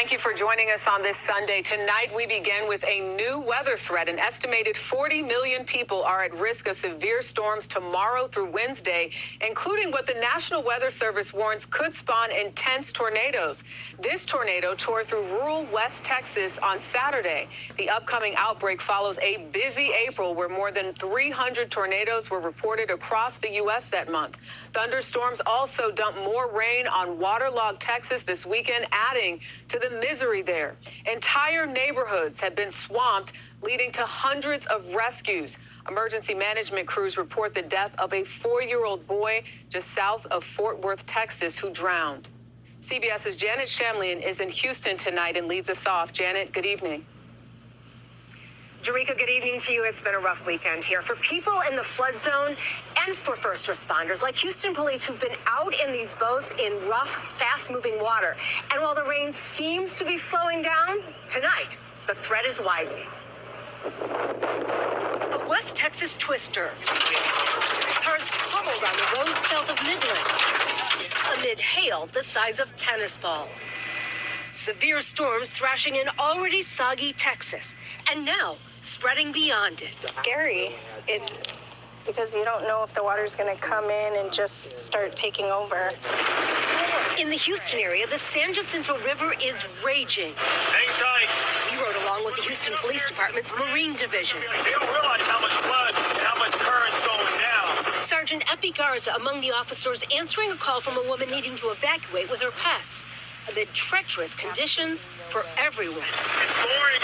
Thank you for joining us on this Sunday. Tonight, we begin with a new weather threat. An estimated 40 million people are at risk of severe storms tomorrow through Wednesday, including what the National Weather Service warns could spawn intense tornadoes. This tornado tore through rural West Texas on Saturday. The upcoming outbreak follows a busy April where more than 300 tornadoes were reported across the U.S. that month. Thunderstorms also dumped more rain on waterlogged Texas this weekend, adding to the misery there. Entire neighborhoods have been swamped, leading to hundreds of rescues. Emergency management crews report the death of a 4-year-old boy just south of Fort Worth, Texas, who drowned. CBS's Janet Shamlian is in Houston tonight and leads us off. Janet, good evening. Jerika, good evening to you. It's been a rough weekend here for people in the flood zone and for first responders like Houston police who've been out in these boats in rough, fast-moving water. And while the rain seems to be slowing down, tonight the threat is widening. A West Texas twister. Cars pummeled on the road south of Midland amid hail the size of tennis balls. Severe storms thrashing in already soggy Texas, and now spreading beyond it. Scary. Because you don't know if the water's going to come in and just start taking over. In the Houston area, the San Jacinto River is raging. Hang tight. We rode along with the Houston Police Department's Marine Division. They don't realize how much flood and how much current's going down. Sergeant Epi Garza among the officers answering a call from a woman needing to evacuate with her pets amid treacherous conditions for everyone. It's boring.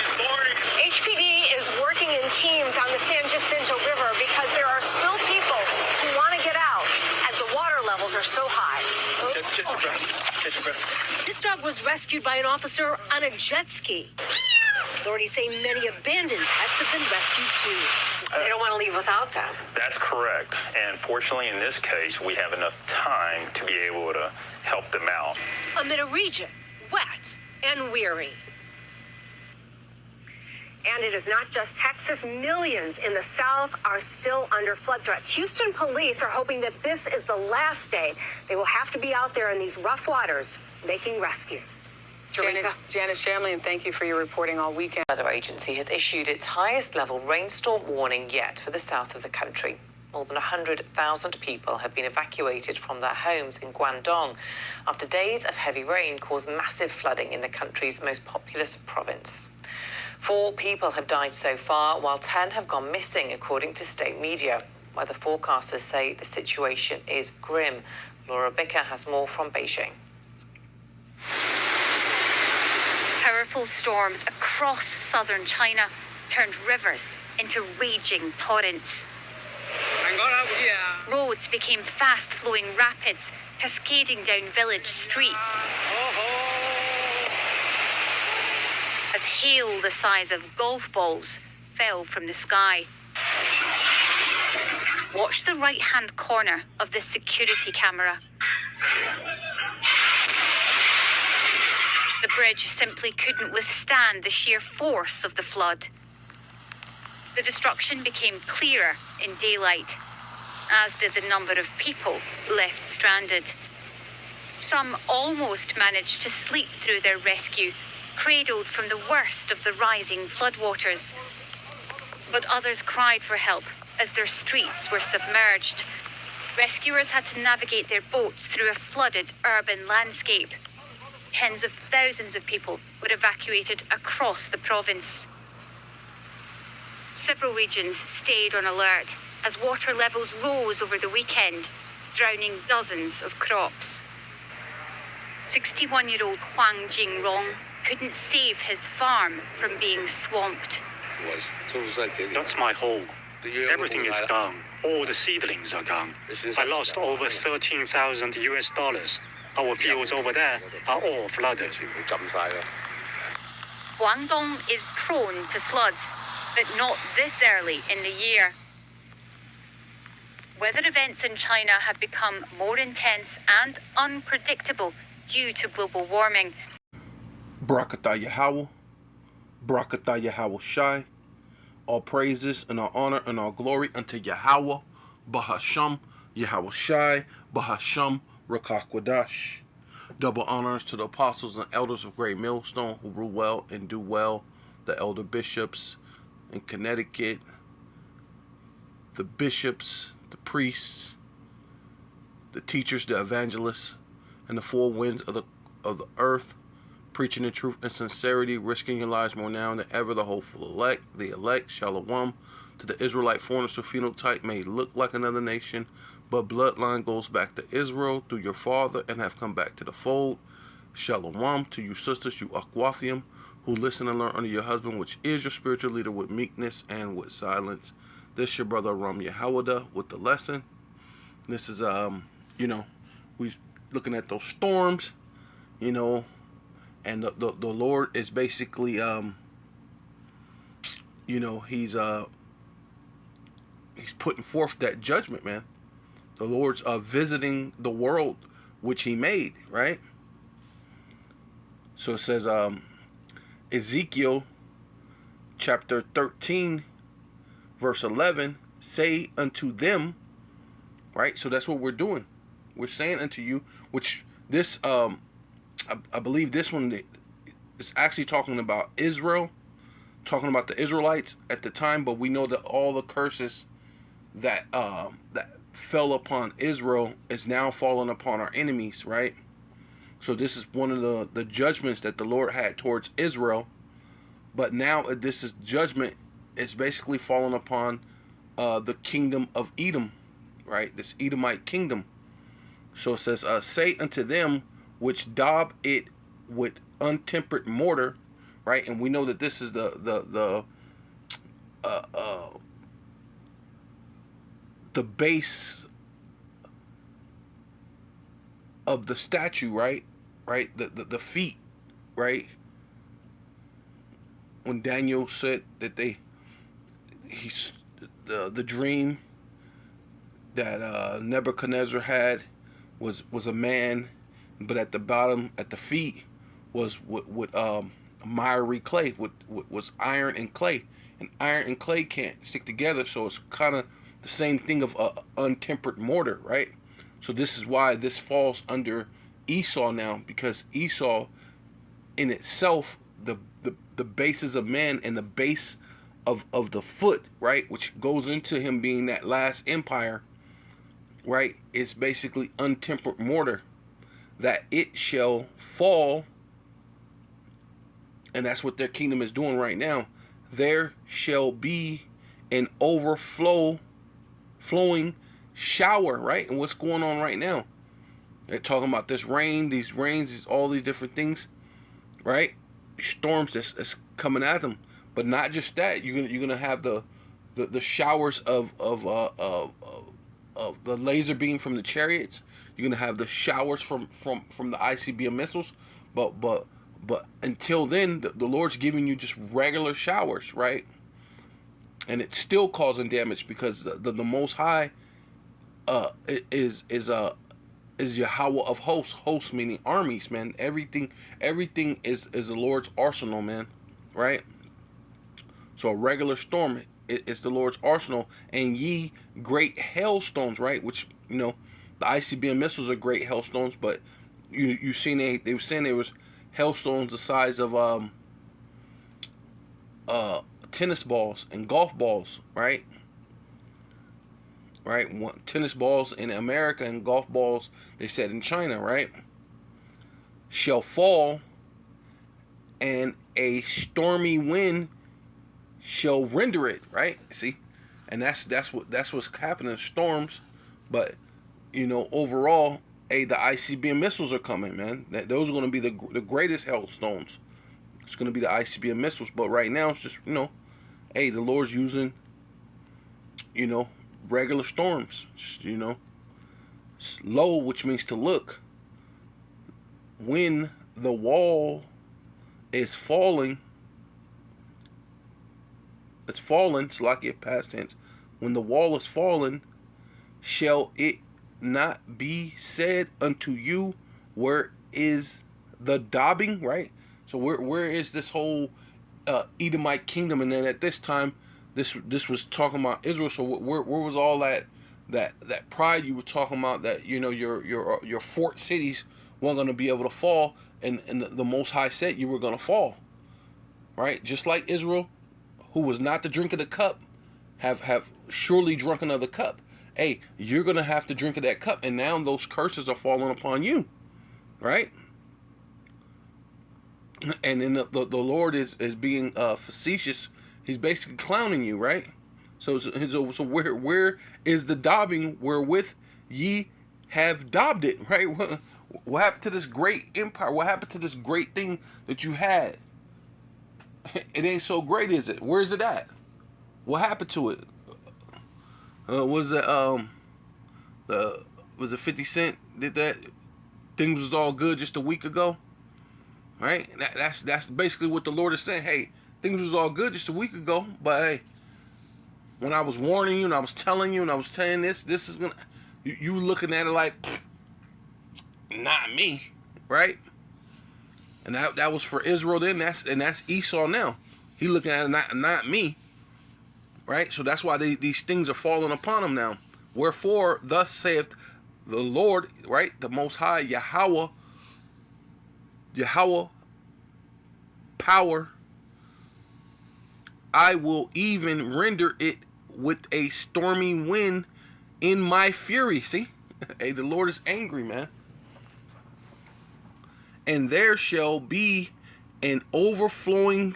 HPD is working in teams on the San Jacinto River because there are still people who want to get out as the water levels are so high. Catch your breath. This dog was rescued by an officer on a jet ski. Authorities say many abandoned pets have been rescued too. They don't want to leave without them. That's correct. And fortunately, in this case, we have enough time to be able to help them out. Amid a region wet and weary. And it is not just Texas. Millions in the South are still under flood threats. Houston police are hoping that this is the last day they will have to be out there in these rough waters making rescues. Janet Shamlian, thank you for your reporting all weekend. The weather agency has issued its highest level rainstorm warning yet for the south of the country. More than 100,000 people have been evacuated from their homes in Guangdong after days of heavy rain caused massive flooding in the country's most populous province. 4 people have died so far, while 10 have gone missing, according to state media. Weather forecasters say the situation is grim. Laura Bicker has more from Beijing. Powerful storms across southern China turned rivers into raging torrents. Roads became fast-flowing rapids, cascading down village streets. As hail the size of golf balls fell from the sky. Watch the right-hand corner of this security camera. The bridge simply couldn't withstand the sheer force of the flood. The destruction became clearer in daylight, as did the number of people left stranded. Some almost managed to sleep through their rescue, cradled from the worst of the rising floodwaters. But others cried for help as their streets were submerged. Rescuers had to navigate their boats through a flooded urban landscape. Tens of thousands of people were evacuated across the province. Several regions stayed on alert as water levels rose over the weekend, drowning dozens of crops. 61-year-old Huang Jingrong couldn't save his farm from being swamped. That's my home. Everything is gone. All the seedlings are gone. I lost over $13,000. Our fields over there are all flooded. Guangdong is prone to floods, but not this early in the year. Weather events in China have become more intense and unpredictable due to global warming. Barakatah Yahawah, Barakatah Yahawashi. All praises and all honor and all glory unto Yahawah, BaHaSham, Yahawashi, BaHaSham, Rakakwadash. Double honors to the apostles and elders of Great Millstone who rule well and do well, the elder bishops in Connecticut, the bishops, the priests, the teachers, the evangelists, and the four winds of the earth, preaching the truth and sincerity, risking your lives more now than ever, the hopeful elect, Shalom, to the Israelite foreigners whose phenotype may look like another nation, but bloodline goes back to Israel through your father and have come back to the fold. Shalom to you sisters, you Akwathium, who listen and learn under your husband, which is your spiritual leader, with meekness and with silence. This your brother Ram YAHAWAH with the lesson. This is we looking at those storms, and the Lord is basically he's putting forth that judgment, man. The Lord's visiting the world which he made, right? So it says Ezekiel chapter 13 verse 11, say unto them, right? So that's what we're doing. We're saying unto you, which this I believe this one is actually talking about Israel, talking about the Israelites at the time, but we know that all the curses that fell upon Israel is now falling upon our enemies, right? So this is one of the judgments that the Lord had towards Israel, but now this is judgment. It's basically falling upon the kingdom of Edom, right? This Edomite kingdom. So it says, say unto them which daub it with untempered mortar, right? And we know that this is the base of the statue, right? Right, the feet, right? When Daniel said that the dream that Nebuchadnezzar had was a man, but at the bottom, at the feet, was with miry clay, was iron and clay, and iron and clay can't stick together, so it's kind of the same thing of untempered mortar, right? So this is why this falls under Esau now, because Esau in itself, the basis of man and the base of the foot, right, which goes into him being that last empire, right, it's basically untempered mortar, that it shall fall. And that's what their kingdom is doing right now. There shall be an flowing shower, right? And what's going on right now? They're talking about this rain, these rains, all these different things, right? Storms that's coming at them, but not just that. You're gonna have the showers of the laser beam from the chariots. You're gonna have the showers from the ICBM missiles, but until then, the Lord's giving you just regular showers, right? And it's still causing damage because the Most High is Yahawah of hosts meaning armies, man. Everything is the Lord's arsenal, man, right? So a regular storm is the Lord's arsenal, and ye great hailstones, right? Which, the ICBM missiles are great hailstones, but you seen they were saying there was hailstones the size of tennis balls and golf balls, right? Right, tennis balls in America and golf balls, they said, in China, right, shall fall, and a stormy wind shall render it, right? See, and that's what's happening, storms. But overall, the ICBM missiles are coming, man. Those are going to be the greatest hailstones. It's going to be the ICBM missiles. But right now, it's just the Lord's using regular storms, just slow, which means to look. When the wall is falling, it's like it past tense. When the wall is fallen, shall it not be said unto you, where is the daubing, right? So where is this whole Edomite kingdom? And then at this time, this was talking about Israel. So where was all that pride you were talking about? That your fort cities weren't going to be able to fall, and the Most High said you were going to fall, right? Just like Israel, who was not to drink of the cup, have surely drunken of the cup. Hey, you're going to have to drink of that cup, and now those curses are falling upon you, right? And then the Lord is being facetious. He's basically clowning you, right? So where is the daubing wherewith ye have daubed it, right? What happened to this great empire? What happened to this great thing that you had? It ain't so great, is it? Where's it at? What happened to it? Was it 50 Cent did that? Things was all good just a week ago, right? That's basically what the Lord is saying. Hey, things was all good just a week ago, but hey, when I was warning you and I was telling you and I was telling this is gonna, you looking at it like, not me, right? And that was for Israel then. That's Esau now. He looking at it not me, right? So that's why these things are falling upon him now. Wherefore, thus saith the Lord, right? The Most High, Yahawah, power. I will even render it with a stormy wind in my fury. See? Hey, the Lord is angry, man. And there shall be an overflowing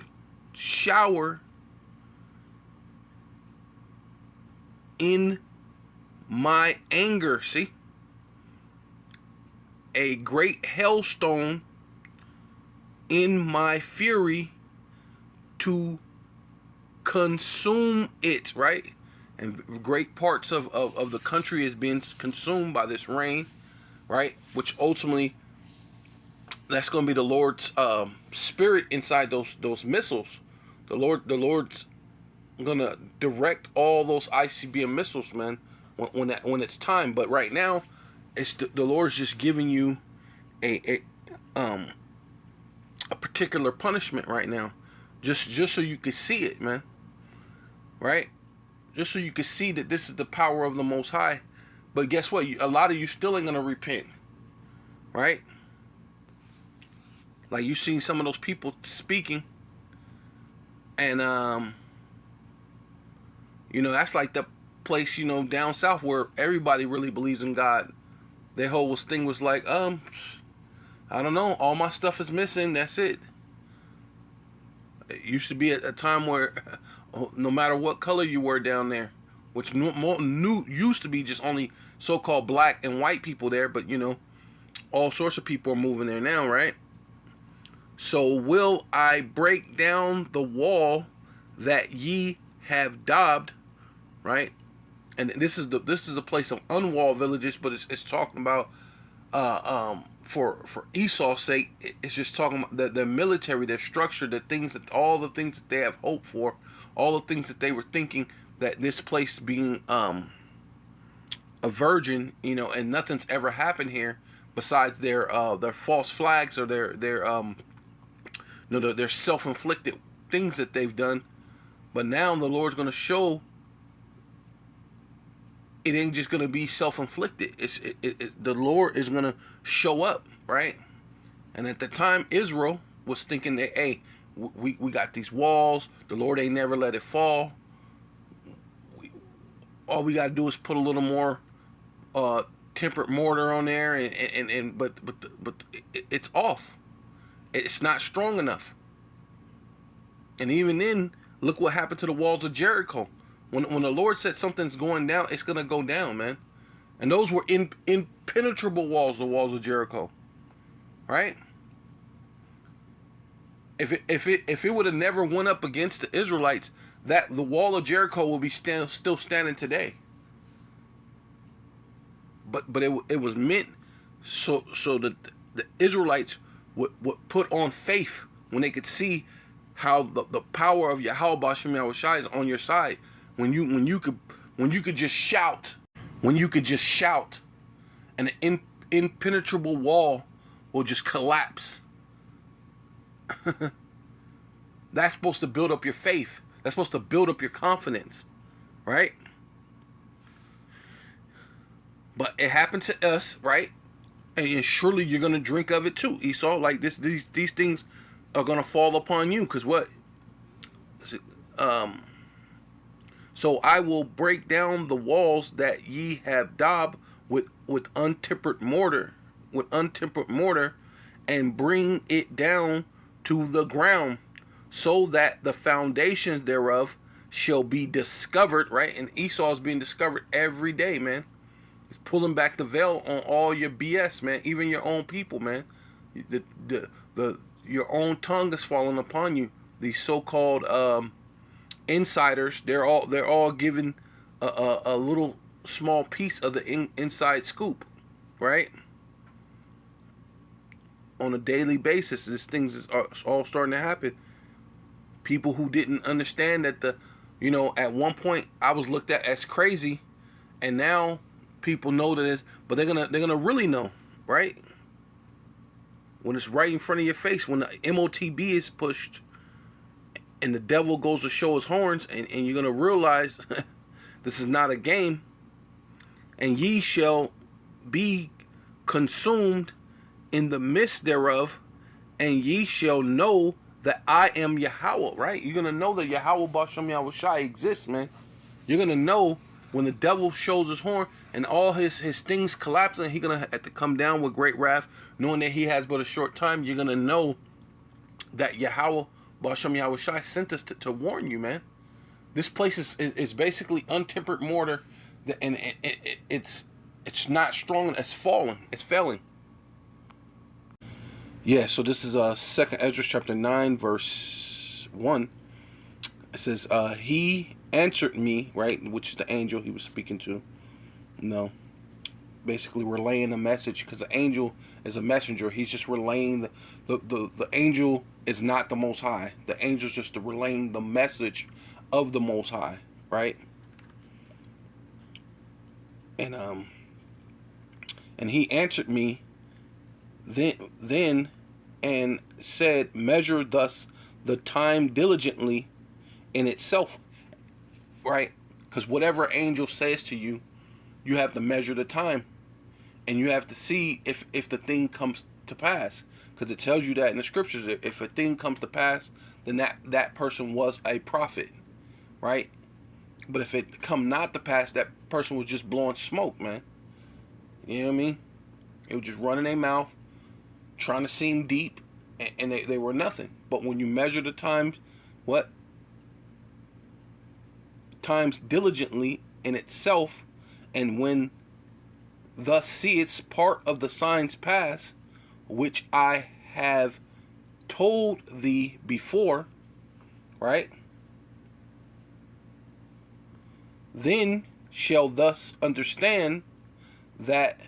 shower in my anger. See? A great hailstone in my fury to consume it, right? And great parts of the country is being consumed by this rain, right? Which ultimately, that's going to be the Lord's spirit inside those missiles. The Lord's going to direct all those ICBM missiles, man, when it's time. But right now, it's the Lord's just giving you a particular punishment right now, just so you can see it, man. Right? Just so you can see that this is the power of the Most High. But guess what? A lot of you still ain't gonna repent, right? Like, you seen some of those people speaking, and that's like the place, down south where everybody really believes in God. Their whole thing was like, I don't know, all my stuff is missing, that's it. It used to be a time where no matter what color you were down there, which used to be just only so-called black and white people there, but all sorts of people are moving there now, right? So will I break down the wall that ye have daubed, right? And this is the place of unwalled villages, but it's talking about for Esau's sake, it's just talking about the military, their structure, all the things that they have hoped for, all the things that they were thinking that this place being a virgin, and nothing's ever happened here besides their false flags or their self-inflicted things that they've done. But now the Lord's going to show it ain't just going to be self-inflicted. The Lord is going to show up, right? And at the time, Israel was thinking that, hey, we got these walls. The Lord ain't never let it fall. All we got to do is put a little more tempered mortar on there, but it's off. It's not strong enough. And even then, look what happened to the walls of Jericho. When the Lord said something's going down, it's going to go down, man. And those were impenetrable walls, the walls of Jericho. Right? If it would have never went up against the Israelites, that the wall of Jericho will be still standing today. But it was meant so that the Israelites would put on faith when they could see how the power of Yahawashi Yahawashi is on your side. When you could just shout, and an impenetrable wall will just collapse. That's supposed to build up your faith. That's supposed to build up your confidence, right? But it happened to us, right? and surely you're gonna drink of it too, Esau. Like these things are gonna fall upon you, because what? So I will break down the walls that ye have daubed with untempered mortar, and bring it down to the ground, so that the foundations thereof shall be discovered. Right, and Esau is being discovered every day, man. He's pulling back the veil on all your BS, man. Even your own people, man. Your own tongue is falling upon you. These so-called insiders, they're all given a little small piece of the inside scoop, right? On a daily basis, these things is all starting to happen. People who didn't understand that at one point I was looked at as crazy, and now people know that but they're gonna really know, right? When it's right in front of your face, when the MOTB is pushed, and the devil goes to show his horns, and you're going to realize this is not a game. And ye shall be consumed in the midst thereof, and ye shall know that I am Yahawah, right? You're going to know that Yahawah BaHaSham Yahawashi exists, man. You're going to know when the devil shows his horn and all his things collapse, and he's going to have to come down with great wrath, knowing that he has but a short time. You're going to know that Yahawashi BaHaSham Yahawashi sent us to warn you, man. This place is basically untempered mortar, and it's not strong. It's falling. It's failing. Yeah. So this is 2nd Ezra chapter 9 verse 1. It says, "He answered me," right, which is the angel he was speaking to. Basically relaying a message, because the angel is a messenger. He's just relaying the angel is not the Most High. The angel's just relaying the message of the Most High, right? And he answered me then and said, "Measure thus the time diligently in itself," right? Because whatever angel says to you, you have to measure the time, and you have to see if the thing comes to pass, because it tells you that in the scriptures. If a thing comes to pass, then that person was a prophet, right? But if it come not to pass, that person was just blowing smoke, man. You know what I mean? It was just running their mouth, trying to seem deep, and they were nothing. But when you measure the times, times diligently in itself, and when thus seest part of the signs pass, which I have told thee before, right? Then shall thus understand that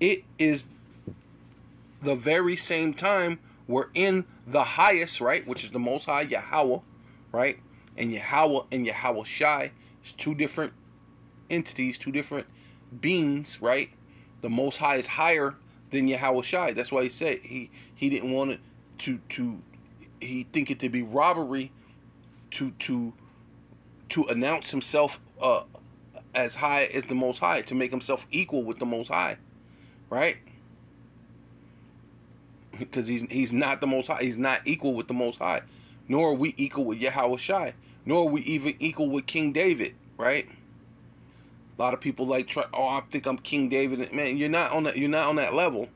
it is the very same time wherein the highest, right, which is the Most High, Yahawah, right, and Yahawah and Yahawashi is two different entities, two different beings, right? The Most High is higher than Yahawashi. That's why he said he didn't want it to he think it to be robbery to announce himself as high as the Most High, to make himself equal with the Most High, right? Because he's not the Most High. He's not equal with the Most High. Nor are we equal with Yahawashi. Nor are we even equal with King David, right? A lot of people I think I'm King David. Man, you're not on that level.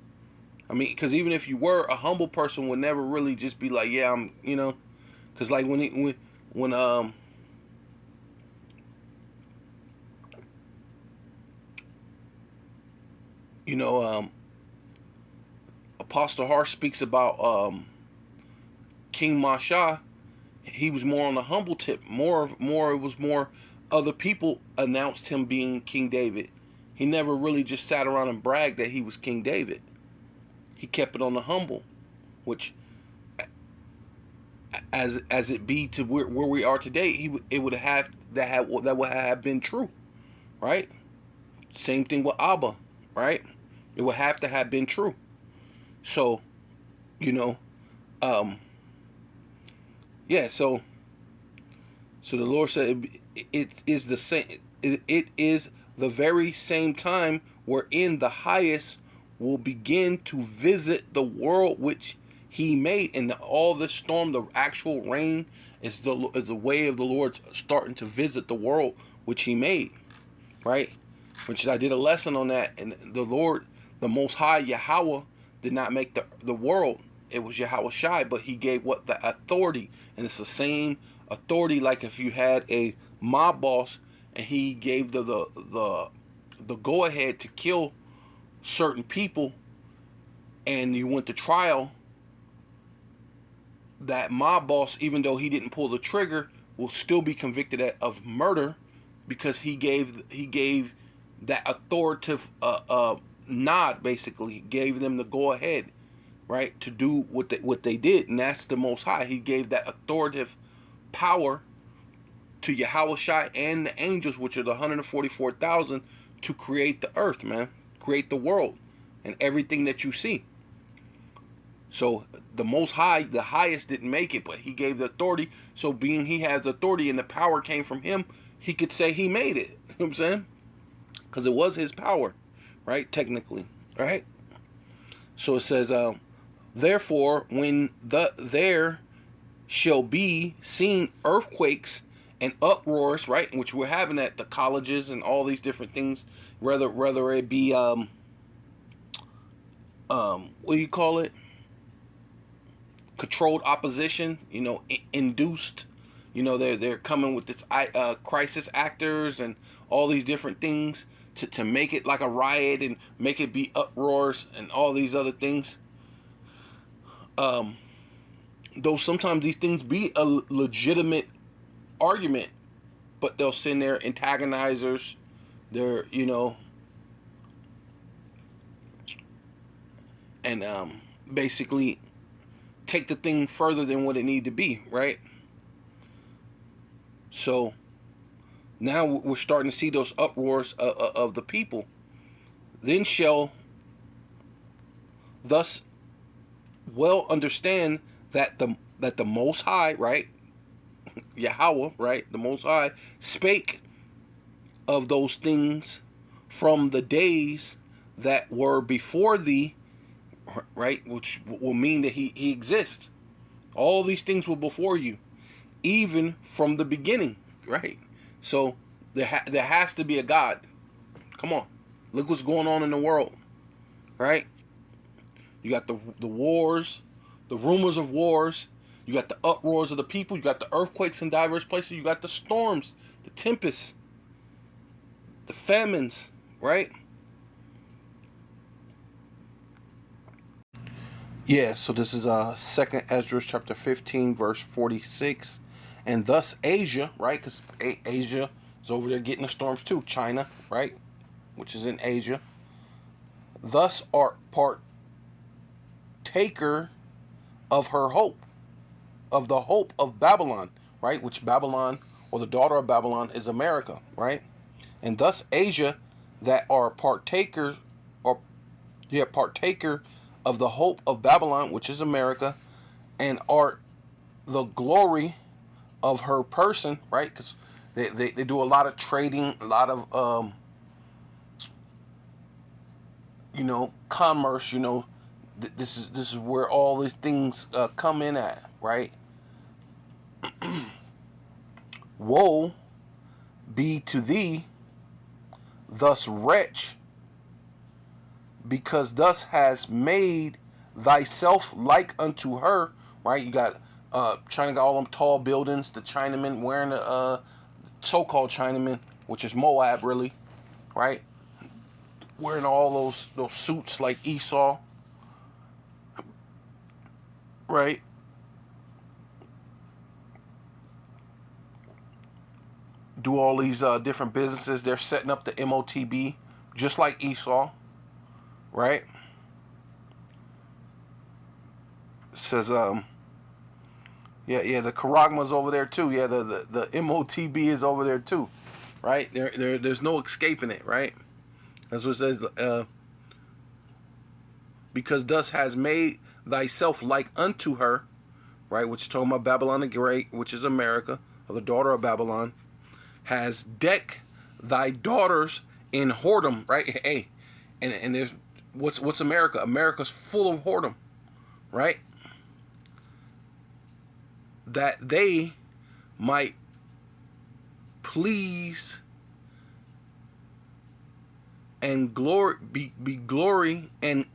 I mean, because even if you were, a humble person would never really just be like, yeah, I'm, because like when Apostle Hart speaks about King Masha, he was more on the humble tip. It was more other people announced him being King David. He never really just sat around and bragged that he was King David. He kept it on the humble, which, as it be to where we are today, it would have that would have been true, right? Same thing with Abba, right? It would have to have been true. So, yeah. So the Lord said it is the same. It is the very same time wherein the highest will begin to visit the world which he made. And all this storm, the actual rain, is the way of the Lord starting to visit the world which he made, right? Which I did a lesson on that. And the Lord, the Most High, Yahweh, did not make the world. It was Yahawashi, but he gave what? The authority. And it's the same authority like if you had a mob boss and he gave the go ahead to kill certain people, and you went to trial, that mob boss, even though he didn't pull the trigger, will still be convicted of murder, because he gave that authoritative nod, basically gave them the go ahead, right, to do what they did. And that's the Most High. He gave that authoritative power to Yahawashi and the angels, which are the 144,000, to create the earth, man, create the world and everything that you see. So the Most High, the highest, didn't make it, but he gave the authority. So being he has authority and the power came from him, he could say he made it. You know what I'm saying? Because it was his power, right? Technically, right? So it says, therefore, when there shall be seen earthquakes and uproars, right? Which we're having at the colleges and all these different things, whether it be what do you call it? Controlled opposition, you know, induced, you know, they're coming with this crisis actors and all these different things to make it like a riot and make it be uproars and all these other things. Though sometimes these things be a legitimate argument, but they'll send their antagonizers, their, you know, and basically take the thing further than what it need to be, right? So now we're starting to see those uproars of the people. Then shall thus well understand that the Most High, right, Yahweh, right, the Most High, spake of those things from the days that were before thee, right, which will mean that he exists. All these things were before you, even from the beginning, right? So there has to be a God. Come on, look what's going on in the world, right? You got the wars, the rumors of wars. You got the uproars of the people. You got the earthquakes in diverse places. You got the storms, the tempests, the famines, right? Yeah, so this is 2nd Ezra chapter 15, verse 46. And thus Asia, right? Because Asia is over there getting the storms too. China, right? Which is in Asia. Thus art partaker of her hope, of the hope of Babylon, right? Which Babylon, or the daughter of Babylon, is America, right? And thus Asia, that are partaker of the hope of Babylon, which is America, and art the glory of her person, right? Because they do a lot of trading, a lot of you know, commerce. You know, this is where all these things come in at, right? Woe be to thee, thus wretch, because thus has made thyself like unto her, right? You got China got all them tall buildings, the Chinamen wearing the so-called Chinamen, which is Moab really, right? Wearing all those suits like Esau, right? Do all these different businesses. They're setting up the MOTB just like Esau, right? It says yeah, the Karagma's over there too. Yeah, the MOTB is over there too, right? There's no escaping it, right? That's what it says. Because thus has made thyself like unto her, right? Which is talking about Babylon the Great, which is America, or the daughter of Babylon, has decked thy daughters in whoredom, right? Hey, And there's what's America? America's full of whoredom, right? That they might please and glory be glory and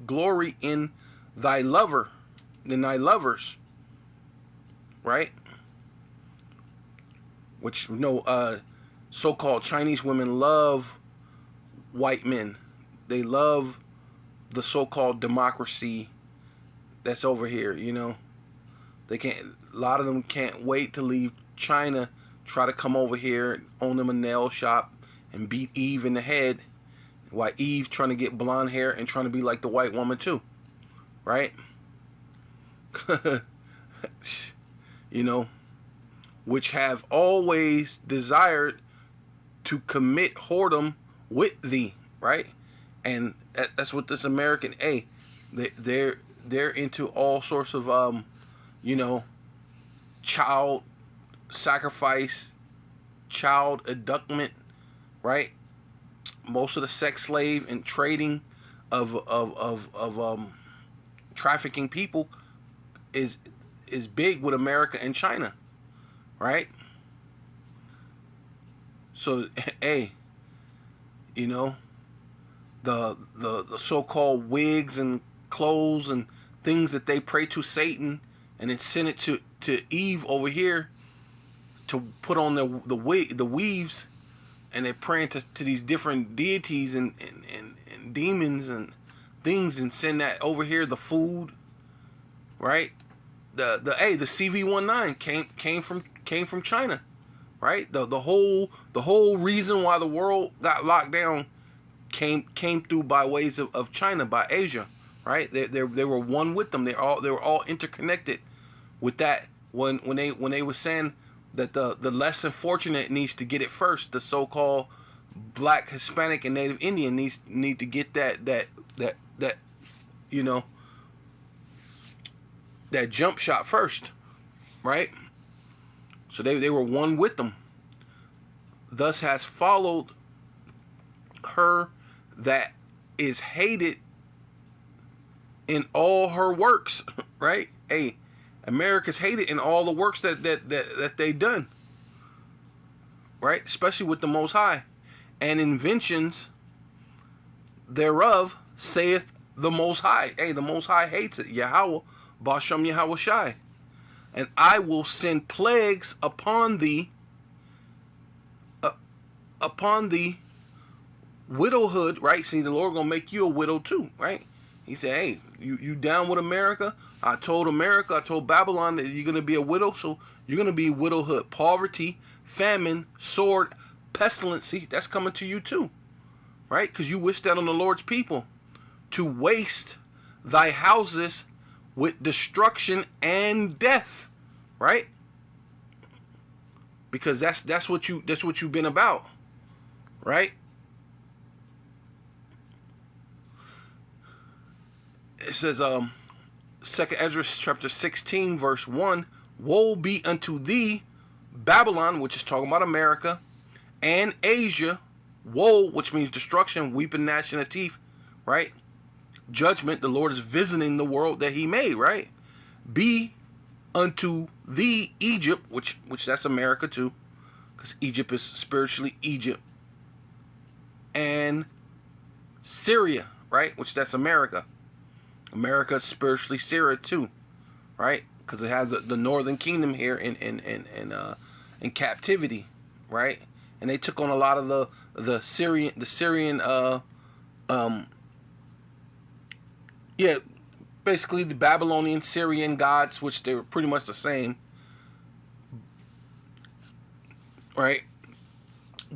glory in thy lover, in thy lovers, right? Which so-called Chinese women love white men. They love the so-called democracy that's over here, you know. They can't. A lot of them can't wait to leave China, try to come over here, own them a nail shop, and beat Eve in the head. While Eve trying to get blonde hair and trying to be like the white woman too, right? You know, which have always desired to commit whoredom with thee, right? And that's what this American, they're into all sorts of you know, child sacrifice, child abductment, right? Most of the sex slave and trading of trafficking people is big with America and China, right? So hey, you know, the so-called wigs and clothes and things that they pray to Satan and then send it to Eve over here to put on the weaves, and they're praying to these different deities and demons and things, and send that over here, the food, right? The CV-19 came from China, right? The whole reason why the world got locked down came through by ways of China, by Asia, right? They were one with them. They were all interconnected with that. When they were saying that the less unfortunate needs to get it first, the so-called Black, Hispanic, and Native Indian need to get that you know, that jump shot first, right? So they were one with them. Thus has followed her that is hated in all her works, right? Hey, America's hated in all the works that they done, right? Especially with the Most High, and inventions thereof, saith the Most High. Hey, the Most High hates it. YAHAWAH, BaHaSham, Yahawashi. And I will send plagues upon thee, widowhood, right? See, the Lord gonna make you a widow too, right? He said, hey, you down with America? I told Babylon that you're gonna be a widow, so you're gonna be widowhood, poverty, famine, sword, pestilence. See, that's coming to you too, right? Because you wish that on the Lord's people, to waste thy houses with destruction and death, right? Because that's what you've been about, right? It says, 2nd Ezra chapter 16 verse 1, woe be unto thee, Babylon, which is talking about America, and Asia, woe, which means destruction, weeping, gnashing of teeth, right? Judgment, the Lord is visiting the world that he made, right? Be unto thee, Egypt, which that's America too, because Egypt is spiritually Egypt, and Syria, right, which that's America. America is spiritually Syria too, right? Because it has the northern kingdom here in captivity, right? And they took on a lot of the Syrian basically the Babylonian Syrian gods, which they were pretty much the same, right?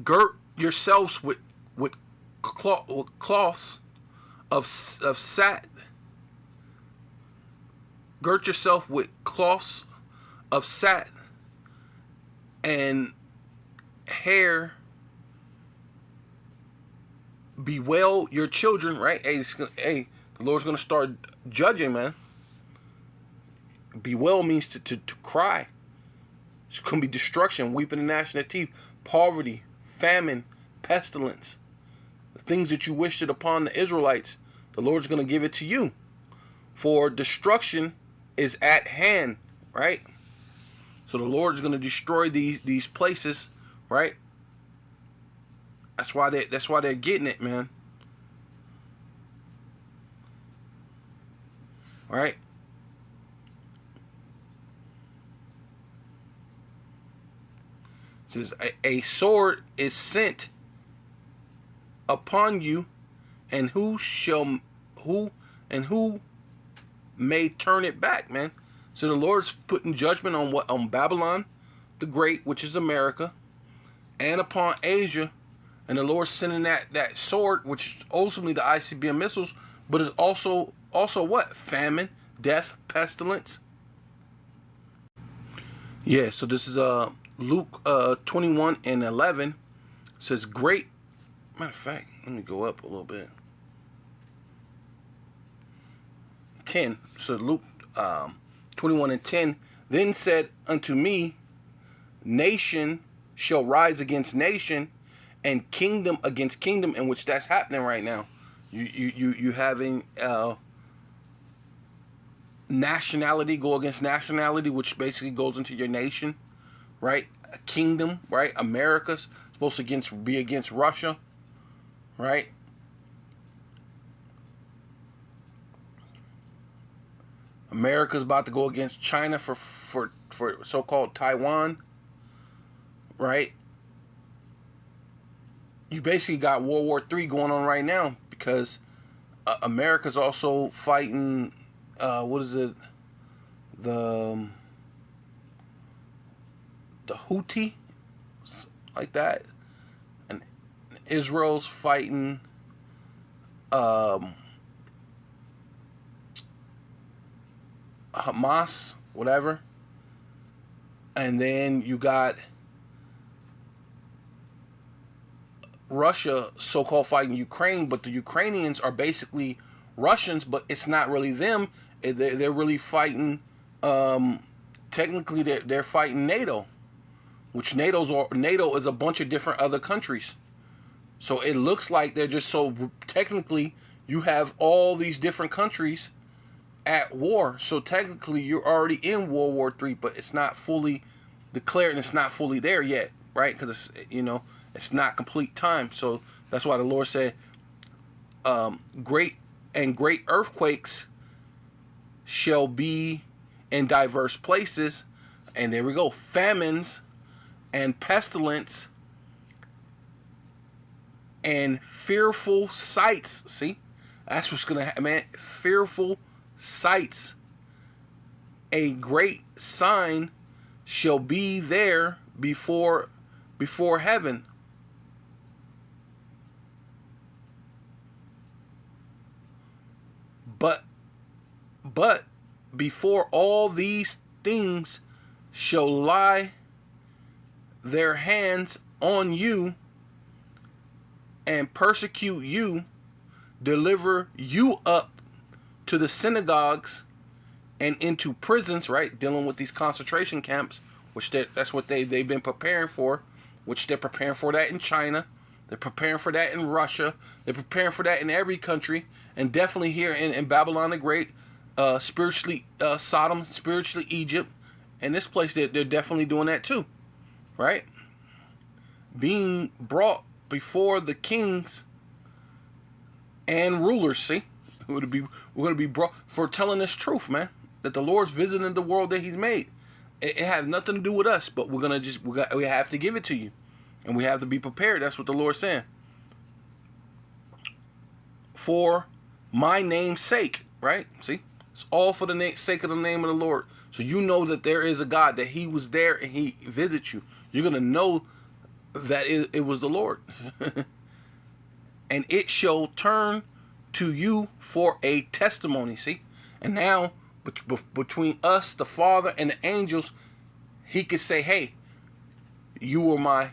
Girt yourselves with cloths of satin. Girt yourself with cloths of satin and hair. Bewail your children, right? Hey, the Lord's going to start judging, man. Bewail means to cry. It's going to be destruction, weeping and gnashing of teeth, poverty, famine, pestilence, the things that you wished it upon the Israelites, the Lord's going to give it to you. For destruction is at hand, right? So the Lord is going to destroy these places, right? That's why they're getting it, man. All right. It says a sword is sent upon you, and who may turn it back, man? So the Lord's putting judgment on Babylon the Great, which is America, and upon Asia, and the Lord's sending that sword, which is ultimately the ICBM missiles, but is also what? Famine, death, pestilence. Yeah, so this is Luke 21:11. It says great. Matter of fact, let me go up a little bit. 10. So Luke 21:10. Then said unto me, nation shall rise against nation, and kingdom against kingdom, in which that's happening right now. You having nationality go against nationality, which basically goes into your nation, right? A kingdom, right? America's supposed to be against Russia, right? America's about to go against China for so-called Taiwan, right? You basically got World War III going on right now, because America's also fighting, what is it? The Houthi, like that. And Israel's fighting Hamas, whatever. And then you got Russia so-called fighting Ukraine, but the Ukrainians are basically Russians, but it's not really them. They're really fighting, technically they're fighting NATO, which NATO is a bunch of different other countries. So it looks like they're just so, technically you have all these different countries at war. So technically you're already in World War III, but it's not fully declared and it's not fully there yet, right? Because it's, it's not complete time. So that's why the Lord said, great earthquakes shall be in diverse places. And there we go. Famines and pestilence and fearful sights. See, that's what's going to happen, man. Fearful sights. A great sign shall be there before heaven. But before all these things shall lie their hands on you and persecute you, deliver you up to the synagogues and into prisons, right? Dealing with these concentration camps, which that's what they've been preparing for, which they're preparing for that in China. They're preparing for that in Russia. They're preparing for that in every country, and definitely here in Babylon the Great, spiritually Sodom, spiritually Egypt, and this place they're definitely doing that too, right? Being brought before the kings and rulers. See, we're gonna be brought for telling this truth, man. That the Lord's visiting the world that He's made. It has nothing to do with us, but we have to give it to you, and we have to be prepared. That's what the Lord's saying. For my name's sake, right? See, it's all for the sake of the name of the Lord. So you know that there is a God, that He was there and He visits you. You're gonna know that it was the Lord. And it shall turn to you for a testimony. See, and now between us, the Father, and the angels, He could say, hey, you were my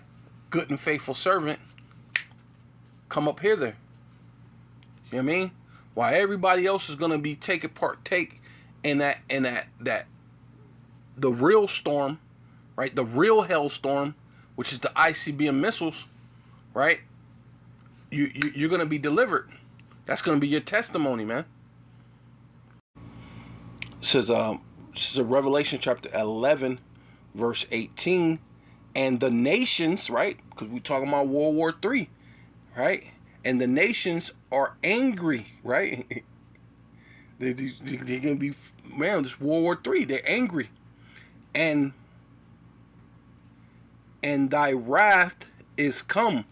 good and faithful servant. Come up hither. You know what I mean? While everybody else is gonna be partake in that the real storm, right? The real hellstorm, which is the ICBM missiles, right? you're going to be delivered. That's going to be your testimony, man. It says Revelation chapter 11, verse 18, and the nations, right? Because we're talking about World War III, right? And the nations are angry, right? They're going to be, man, this World War III, they're angry. And thy wrath is come,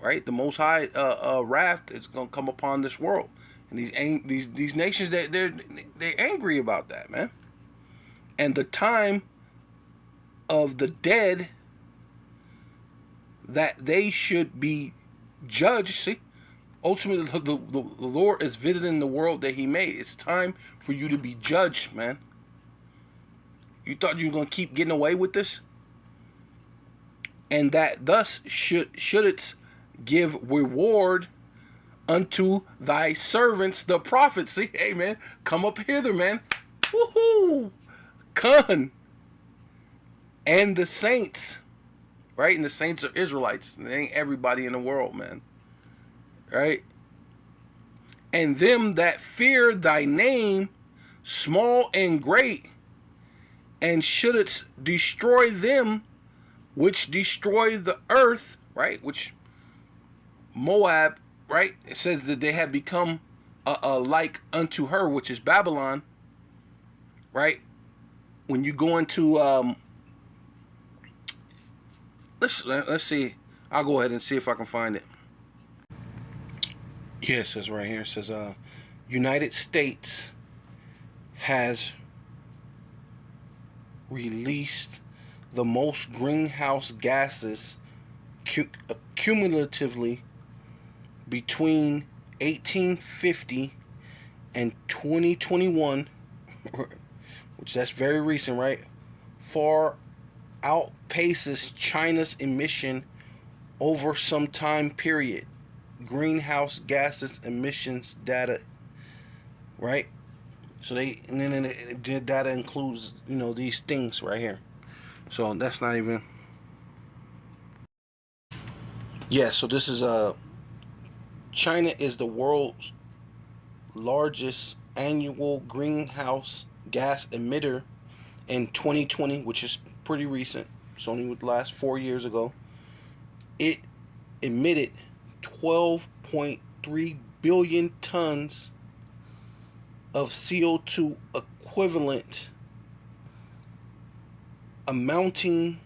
right? The Most High wrath is going to come upon this world. And these nations, they're angry about that, man. And the time of the dead that they should be judged. See, ultimately, the Lord is visiting the world that He made. It's time for you to be judged, man. You thought you were going to keep getting away with this? And that thus shouldst give reward unto thy servants, the prophets. See, hey, man, come up hither, man. Woohoo! Come. And the saints, right? And the saints are Israelites. They ain't everybody in the world, man. Right? And them that fear thy name, small and great, and shouldst destroy them which destroy the earth, right? Which Moab, right? It says that they have become like unto her, which is Babylon, right? When you go into let's see. I'll go ahead and see if I can find it. Yeah, it says right here. It says United States has released the most greenhouse gases cumulatively between 1850 and 2021, which that's very recent, right? Far outpaces China's emission over some time period. Greenhouse gases emissions data, right? So and then the data includes, these things right here. So that's not even. Yeah, so this is China is the world's largest annual greenhouse gas emitter in 2020, which is pretty recent. It's only the last 4 years ago. It emitted 12.3 billion tons of CO2 equivalent, amounting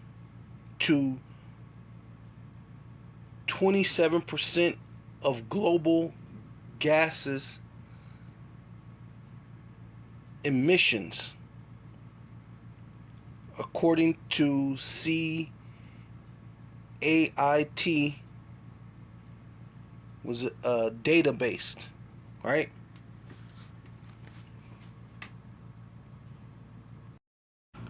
to 27% of global gases emissions, according to CAIT, was database, right?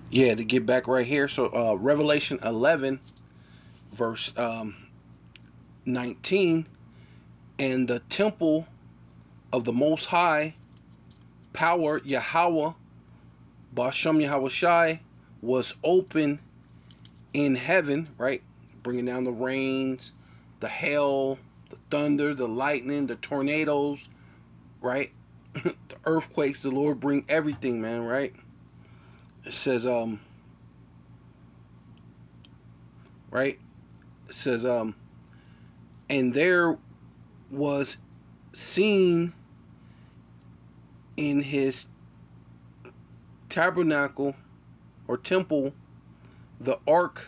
Yeah, to get back right here. So Revelation 11, verse 19, and the temple of the Most High Power, Yahawah, BaHaSham Yahawashi, was open in heaven, right? Bringing down the rains, the hail, the thunder, the lightning, the tornadoes, right? The earthquakes. The Lord bring everything, man, right? It says, right? It says, and there was seen in his tabernacle or temple the ark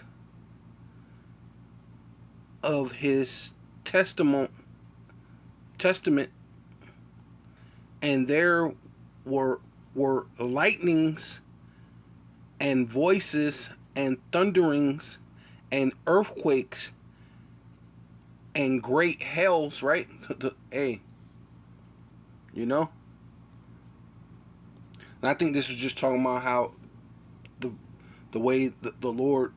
of his testament, and there were lightnings and voices and thunderings and earthquakes and great hails, right? Hey, and I think this is just talking about how the way the Lord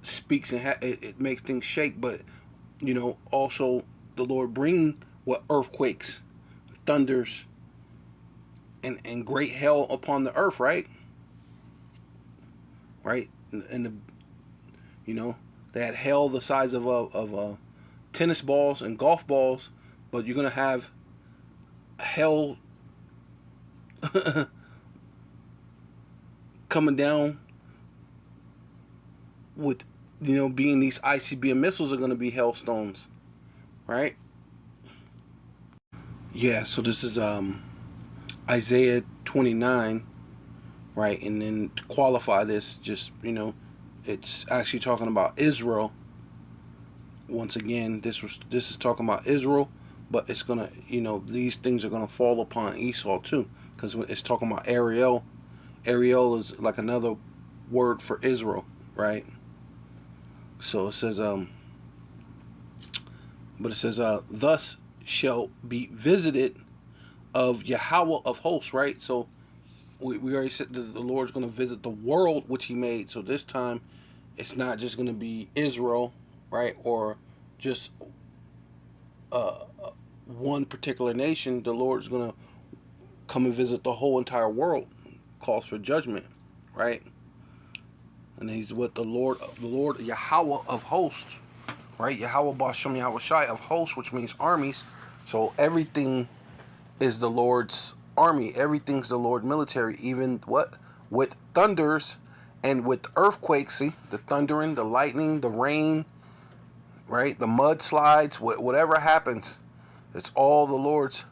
speaks and it makes things shake, but also the Lord bring earthquakes, thunders, and great hail upon the earth, right? Right, and they had hail the size of a tennis balls and golf balls, but you're gonna have hell coming down with, being these ICBM missiles are gonna be hailstones, right? Yeah, so this is Isaiah 29, right? And then to qualify this, just, it's actually talking about Israel. Once again, this is talking about Israel, but it's gonna, these things are gonna fall upon Esau too, because it's talking about Ariel. Ariel is like another word for Israel, right? So it says, but it says, thus shall be visited of Yahawah of hosts, right? So we already said that the Lord's going to visit the world which he made. So this time it's not just going to be Israel, right? Or just one particular nation. The Lord's going to come and visit the whole entire world. Calls for judgment, right? And he's with the Lord Yahawah of hosts, right? Yahawah BaHaSham Yahawashi of hosts, which means armies. So everything is the Lord's army. Everything's the Lord military. Even with thunders and with earthquakes. See, the thundering, the lightning, the rain, right? The mudslides, whatever happens, it's all the Lord's,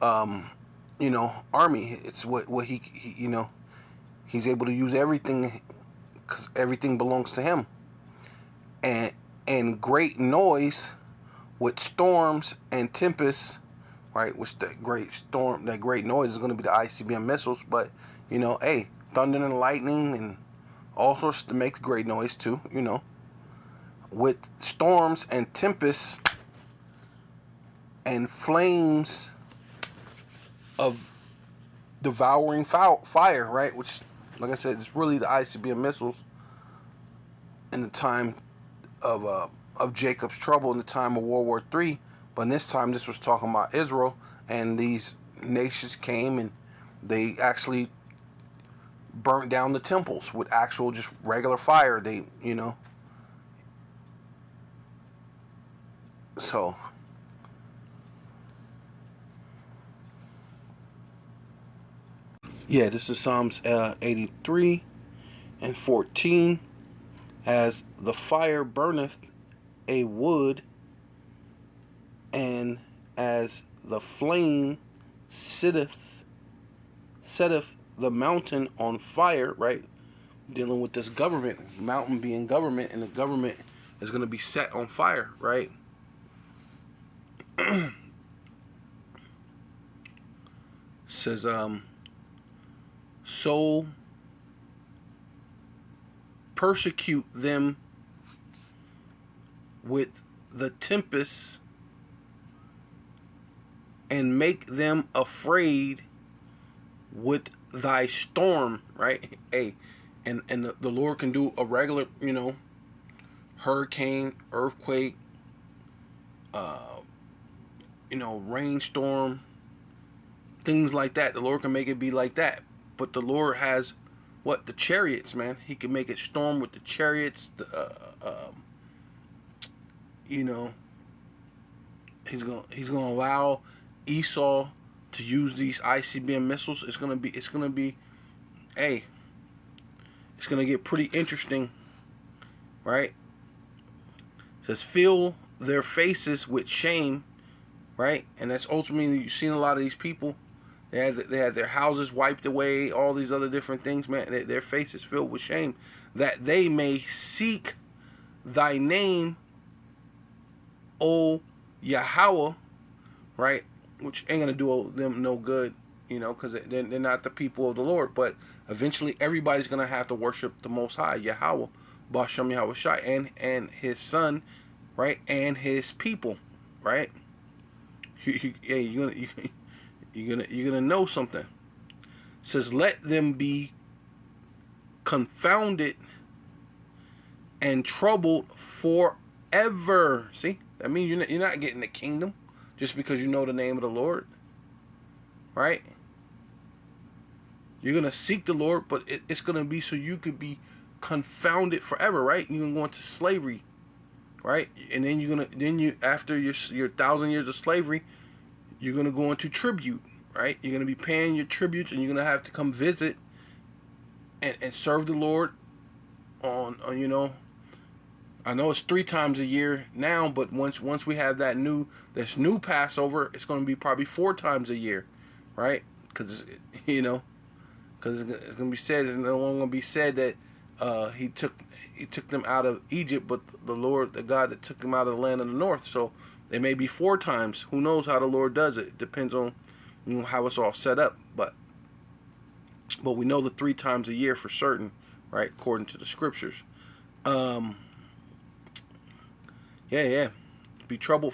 army. It's what he he's able to use everything because everything belongs to him. And great noise with storms and tempests, right? Which that great noise is going to be the ICBM missiles. But hey, thunder and lightning and all sorts to make great noise too. With storms and tempests and flames of devouring fire, right? Which, like I said, it's really the ICBM missiles in the time of Jacob's trouble, in the time of World War III. But in this time, this was talking about Israel, and these nations came and they actually burnt down the temples with actual just regular fire. So yeah, this is Psalms 83 and 14. As the fire burneth a wood, and as the flame setteth the mountain on fire, right? Dealing with this government, mountain being government, and the government is going to be set on fire, right? Says, so persecute them with the tempests and make them afraid with thy storm, right? Hey, and the Lord can do a regular, hurricane, earthquake, rainstorm, things like that. The Lord can make it be like that. But the Lord has the chariots, man. He can make it storm with the chariots. He's gonna allow Esau to use these ICBM missiles. It's gonna be, hey, it's gonna get pretty interesting, right? It says, fill their faces with shame, right? And that's ultimately, you've seen a lot of these people. They had their houses wiped away, all these other different things, man. Their faces filled with shame, that they may seek thy name, O Yahawah, right? Which ain't gonna do them no good, because they're not the people of the Lord. But eventually, everybody's gonna have to worship the Most High, Yahawah, BaHaSham Yahawashi, and His Son, right, and His people, right? You're gonna know something. It says, let them be confounded and troubled forever. See, that means you're not getting the kingdom just because you know the name of the Lord, right? You're gonna seek the Lord, but it's gonna be so you could be confounded forever, right? You're gonna go into slavery right? And then after your 1,000 years of slavery, you're gonna go into tribute, right? You're gonna be paying your tributes, and you're gonna have to come visit and serve the Lord on I know it's 3 times a year now, but once we have this new Passover, it's going to be probably 4 times a year, right? Because because it's going to be said, it's no longer going to be said that he took them out of Egypt, but the Lord, the God that took them out of the land of the north. So it may be 4 times. Who knows how the Lord does it? It depends on how it's all set up, but we know the 3 times a year for certain, right? According to the scriptures. Yeah. Be trouble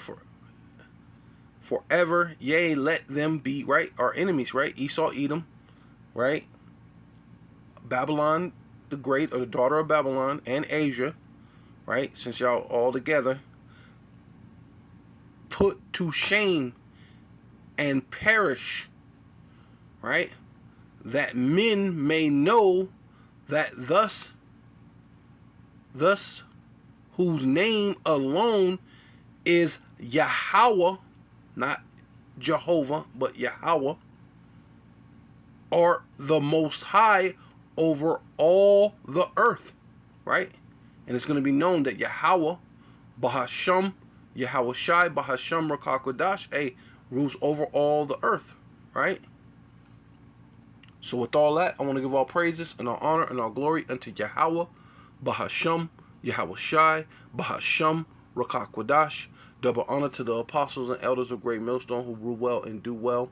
forever. Yea, let them be, right? Our enemies, right? Esau, Edom, right? Babylon the Great, or the daughter of Babylon, and Asia, right? Since y'all all together, put to shame and perish, right? That men may know that thus whose name alone is Yahawah, not Jehovah, but Yahawah, are the Most High over all the earth, right? And it's going to be known that Yahawah, BaHaSham, Yahawashi, BaHaSham, Rakakwadash, rules over all the earth, right? So with all that, I want to give all praises and all honor and all glory unto Yahawah, BaHaSham, Yahawashi, BaHaSham, Rakakwadash. Double honor to the apostles and elders of Great Millstone who rule well and do well.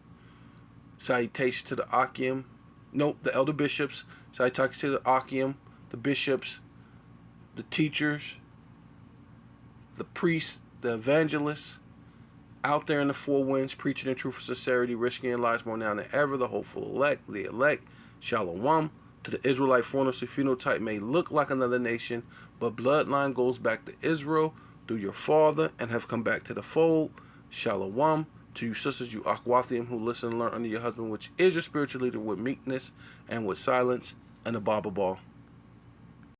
Salutation to the Akim. Nope, the elder bishops. Salutation to the Akim, the bishops, the teachers, the priests, the evangelists, out there in the 4 winds, preaching the truth of sincerity, risking their lives more now than ever. The hopeful elect, the elect, Shalom. To the Israelite foreigners, the phenotype may look like another nation, but bloodline goes back to Israel through your father and have come back to the fold. Shalom. To you sisters, you Akwathium, who listen and learn under your husband, which is your spiritual leader, with meekness and with silence and a Baba ball.